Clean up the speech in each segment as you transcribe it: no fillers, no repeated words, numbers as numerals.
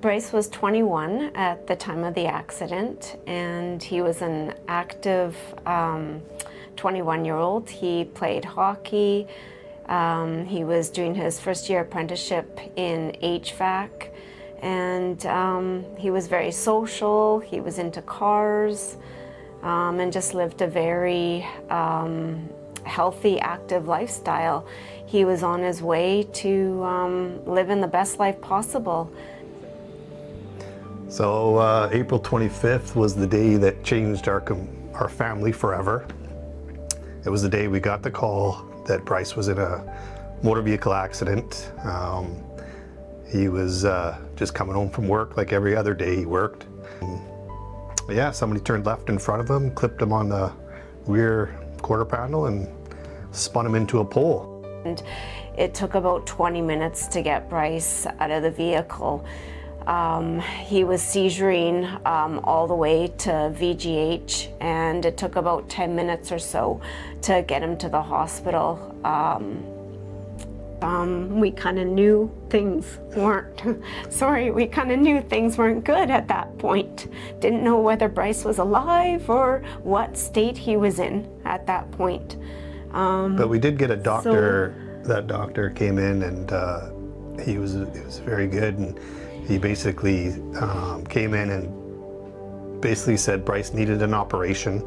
Bryce was 21 at the time of the accident, and he was an active 21-year-old. He played hockey. He was doing his first year apprenticeship in HVAC, and he was very social. He was into cars, and just lived a very healthy, active lifestyle. He was on his way to living the best life possible. So April 25th was the day that changed our family forever. It was the day we got the call that Bryce was in a motor vehicle accident. He was just coming home from work like every other day he worked. Yeah, somebody turned left in front of him, clipped him on the rear quarter panel and spun him into a pole. And it took about 20 minutes to get Bryce out of the vehicle. He was seizuring all the way to VGH, and it took about 10 minutes or so to get him to the hospital. We kind of knew things weren't, we kind of knew things weren't good at that point. Didn't know whether Bryce was alive or what state he was in at that point. But we did get a doctor, that doctor came in, and he was very good, and he basically came in and basically said Bryce needed an operation,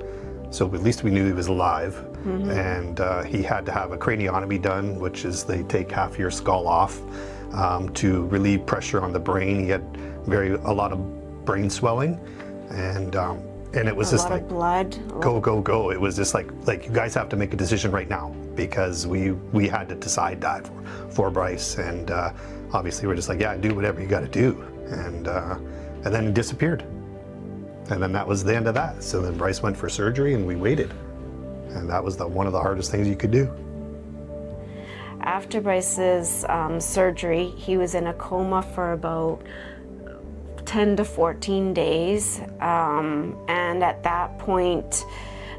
so at least we knew he was alive. Mm-hmm. And he had to have a craniotomy done, which is they take half your skull off to relieve pressure on the brain. He had a lot of brain swelling, and it was just like blood. Go. It was just like you guys have to make a decision right now, because we had to decide that for Bryce, and obviously we're just like, yeah, do whatever you got to do, and then he disappeared, and then that was the end of that. So then Bryce went for surgery, and we waited, and that was one of the hardest things you could do. After Bryce's surgery, he was in a coma for about 10 to 14 days, and at that point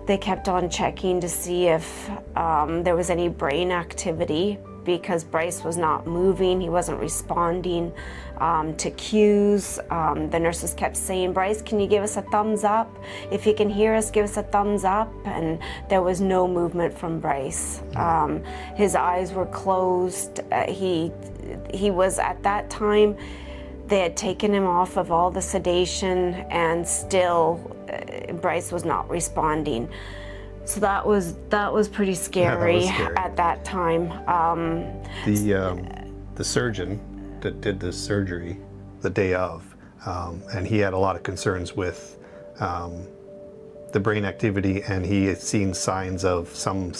they kept on checking to see if there was any brain activity, because Bryce was not moving, he wasn't responding to cues. The nurses kept saying, Bryce, can you give us a thumbs up? If you can hear us, give us a thumbs up. And there was no movement from Bryce. His eyes were closed. He was, at that time, they had taken him off of all the sedation, and still Bryce was not responding. So that was pretty scary, at that time. The surgeon that did the surgery the day of, and he had a lot of concerns with the brain activity, and he had seen signs of something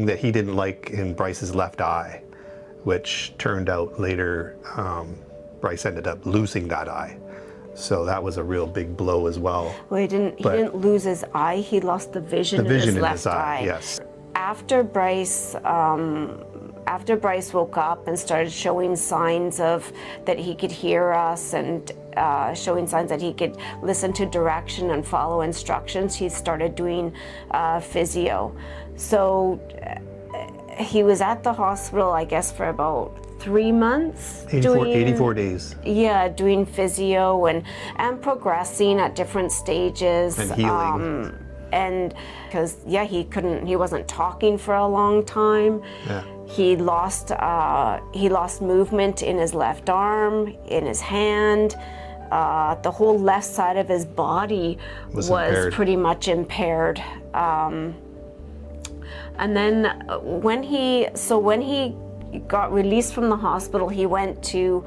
that he didn't like in Bryce's left eye, which turned out later Bryce ended up losing that eye. So that was a real big blow as well. Well, he didn't lose his eye, he lost the vision in his left eye. Yes. After Bryce woke up and started showing signs of that he could hear us, and showing signs that he could listen to direction and follow instructions, he started doing physio. So he was at the hospital, I guess, for about 3 months. 84 days. Yeah, doing physio and progressing at different stages. And healing. And because, yeah, he wasn't talking for a long time. Yeah. He lost movement in his left arm, in his hand. The whole left side of his body was pretty much impaired. And then when he got released from the hospital, he went to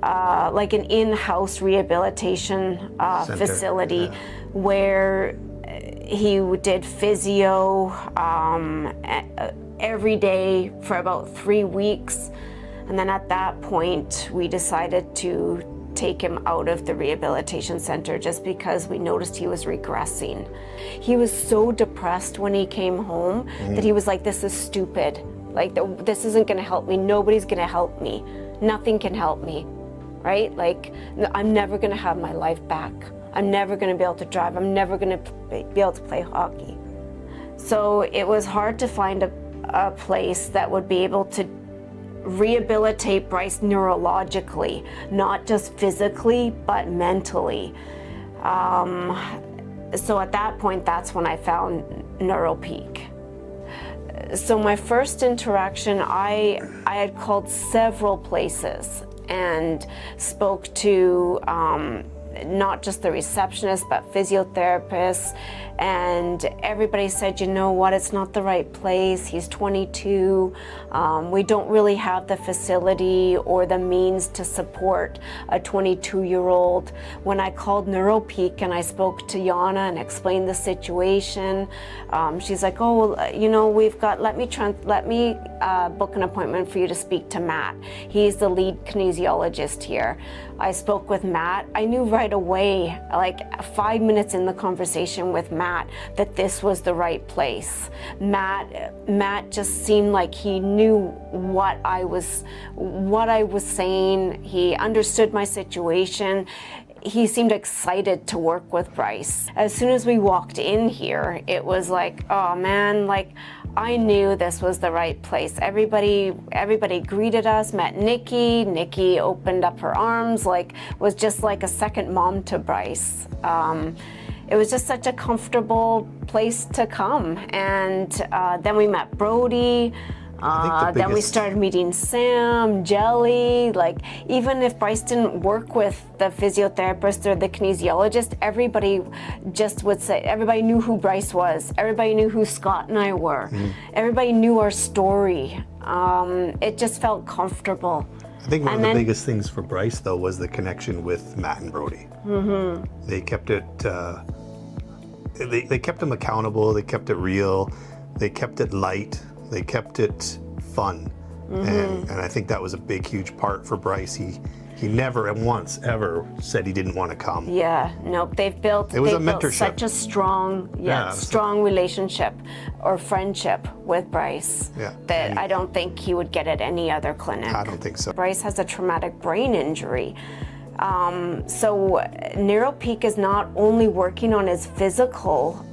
like an in-house rehabilitation facility, where he did physio every day for about 3 weeks. And then at that point, we decided to take him out of the rehabilitation center, just because we noticed he was regressing. He was so depressed when he came home that he was like, this is stupid. Like, this isn't gonna help me. Nobody's gonna help me. Nothing can help me, right? Like, I'm never gonna have my life back. I'm never gonna be able to drive. I'm never gonna be able to play hockey. So it was hard to find a place that would be able to rehabilitate Bryce neurologically, not just physically, but mentally. So at that point, that's when I found NeuroPeak. So my first interaction, I had called several places and spoke to not just the receptionist, but physiotherapists, and everybody said, you know what, it's not the right place. He's 22. We don't really have the facility or the means to support a 22-year-old. When I called NeuroPeak and I spoke to Yana and explained the situation, she's like, oh, well, you know, we've got, let me book an appointment for you to speak to Matt. He's the lead kinesiologist here. I spoke with Matt. I knew right away, like 5 minutes in the conversation with Matt, that this was the right place. Matt just seemed like he knew what I was saying. He understood my situation. He seemed excited to work with Bryce. As soon as we walked in here, it was like, oh man, like I knew this was the right place. Everybody greeted us, met Nikki. Nikki opened up her arms, like was just like a second mom to Bryce. It was just such a comfortable place to come. And then we met Brody. Then we started meeting Sam, Jelly. Like, even if Bryce didn't work with the physiotherapist or the kinesiologist, everybody just would say, everybody knew who Bryce was. Everybody knew who Scott and I were. Everybody knew our story. It just felt comfortable. I think one of the biggest things for Bryce, though, was the connection with Matt and Brody. They kept it, they kept him accountable, they kept it real, they kept it light. They kept it fun, and I think that was a big, huge part for Bryce. He never once ever said he didn't want to come. Yeah, nope. They've built such a strong, strong relationship or friendship with Bryce that I don't think he would get at any other clinic. I don't think so. Bryce has a traumatic brain injury. So NeuroPeak is not only working on his physical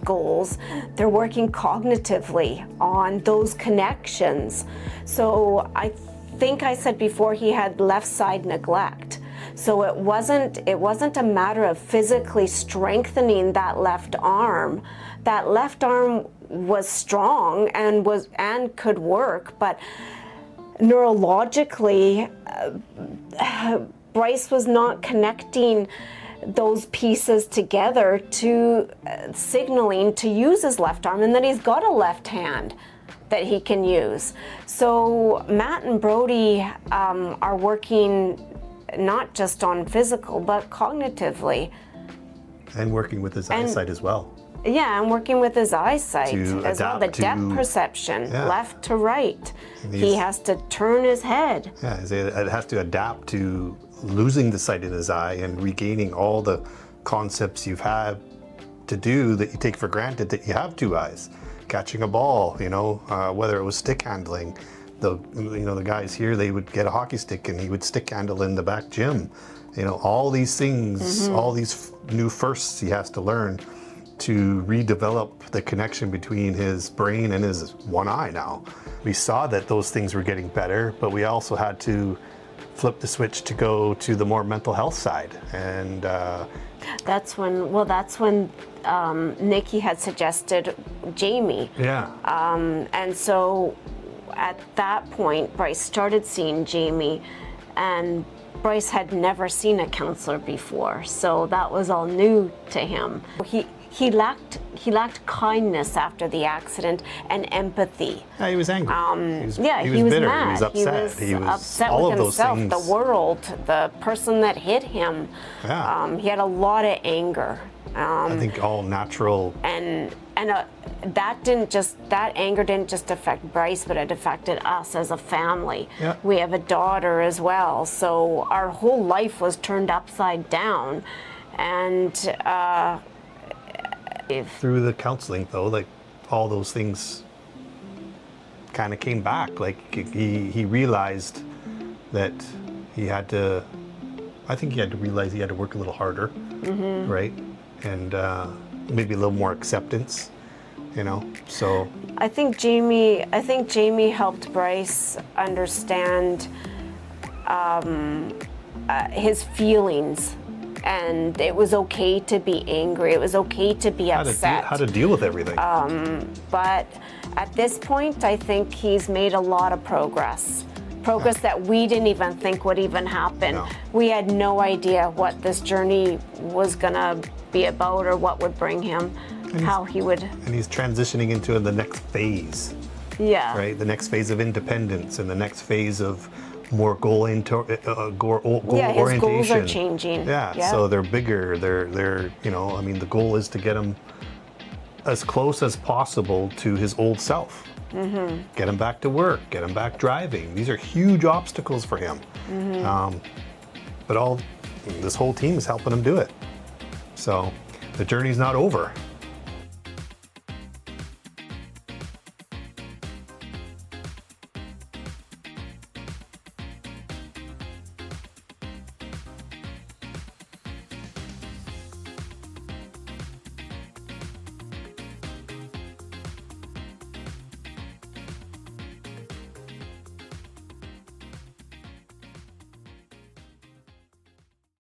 goals, they're working cognitively on those connections. So I think I said before he had left side neglect. So it wasn't a matter of physically strengthening that left arm. That left arm was strong and could work, but neurologically, Bryce was not connecting those pieces together to signaling to use his left arm, and then he's got a left hand that he can use. So Matt and Brody are working not just on physical, but cognitively. And working with his eyesight as well. Yeah, I'm working with his eyesight as well, the adapt depth perception, left to right. He has to turn his head. Yeah, it has to adapt to losing the sight in his eye and regaining all the concepts you've had to do that you take for granted that you have two eyes. Catching a ball, you know, whether it was stick handling. The guys here, they would get a hockey stick and he would stick handle in the back gym. You know, all these things, all these new firsts he has to learn to redevelop the connection between his brain and his one eye now. We saw that those things were getting better, but we also had to flip the switch to go to the more mental health side. And that's when Nikki had suggested Jamie. Yeah. And so at that point, Bryce started seeing Jamie, and Bryce had never seen a counselor before, so that was all new to him. He lacked kindness after the accident and empathy. Yeah, he was angry. He was bitter. Mad. He was upset. He was upset all with of himself, those things. the world, the person that hit him. Yeah. He had a lot of anger. I think all natural. And that anger didn't just affect Bryce, but it affected us as a family. Yeah. We have a daughter as well, so our whole life was turned upside down, and. Through the counseling, though, like all those things kind of came back. Like he realized that he had to. I think he had to realize he had to work a little harder, right? And maybe a little more acceptance. So I think Jamie helped Bryce understand his feelings, and it was okay to be angry. It was okay to be upset. how to deal with everything. But at this point, I think he's made a lot of progress that we didn't even think would even happen. No. We had no idea what this journey was gonna be about or what would bring him, how he would. And he's transitioning into the next phase, Yeah. right? The next phase of independence and the next phase of more goal orientation. Yeah, his goals are changing. Yeah, so they're bigger. They're I mean, the goal is to get him as close as possible to his old self. Mm-hmm. Get him back to work. Get him back driving. These are huge obstacles for him. Mm-hmm. But this whole team is helping him do it. So the journey's not over.